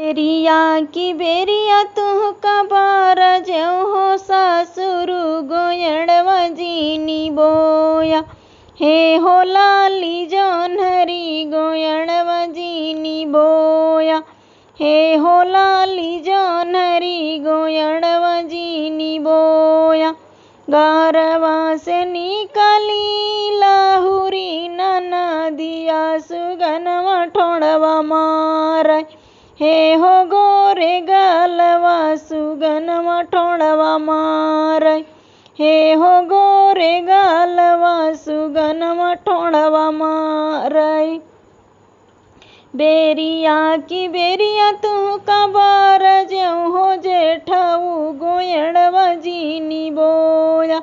बेरिया की बेरिया तुहका बार ज्यों हो सासुरु गोयड़वा जीनी बोया। हे हो लाली जोन्हरी गोयड़वा जीनी बोया। हे हो लाली जोन्हरी गोयड़वा जीनी बोया। गारवा से निकली लाहुरी ननदिया सुगनवा ठोड़वा मारै। हे हो गोरे गालवा सुगनवा ठोड़वा मारै। हे हो गोरे गालवा सुगनवा ठोड़वा मारै। बेरिया की बेरिया तुहका बार ज्यों हो जेठऊ गोयड़वा जीनी बोया।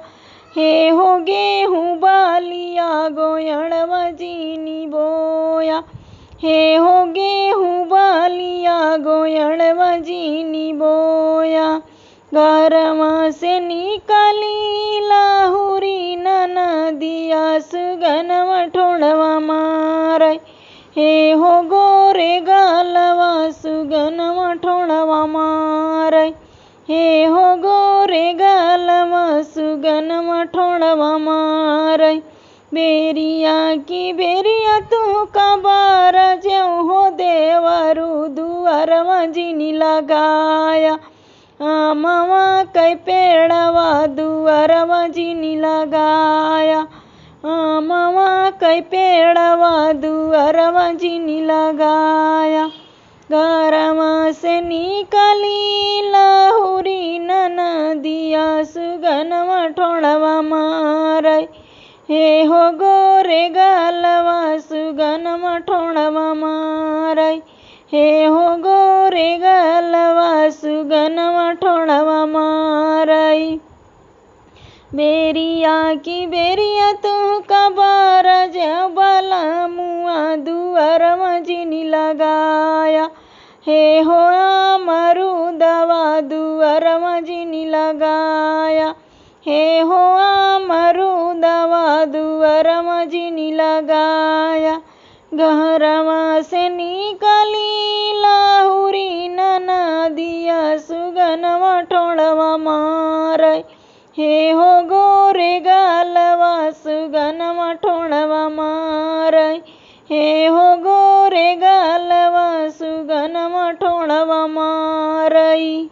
हे हो गेहूँ बालिया गोयड़वा जीनी बोया। हे हो गेहूँ बालिया गोयड़वा जीनी बोया। गारवा से निकली लाहुरी ननदिया सुगनवा ठोड़वा मारै। हे हो गोरे गालवा सुगनवा ठोड़वा मारै। हे हो गोरे गालवा सुगनवा ठोड़वा मारै। बेरिया की बेरिया तुहका बार ज्यों हो देवरु दुअरवा जीनी लगाया। आमवा कै पेड़वा दुअरवा जीनी लगाया। आमवा कै पेड़वा दुअरवा जीनी लगाया। गारवा से निकली लाहुरी ननदिया सुगनवा ठोड़वा मारै। हे हो गोरे गालवा सुगनवा ठोड़वा मारै। हे हो गोरे गालवा सुगनवा ठोड़वा मारै। बेरिया की बेरिया तुहका बार ज्यों बलमुआ दुअरवा जीनी लगाया। हे हो अमरुदवा दुअरवा जीनी लगाया। हे हो अमरुदवा दुअरवा जीनी लगाया। घरवा से निकली लाहुरी ननदिया सुगनवा ठोड़वा मारै। हे हो गोरे गालवा सुगनवा ठोड़वा मारै। हे हो गोरे गालवा सुगनवा ठोड़वा मारै।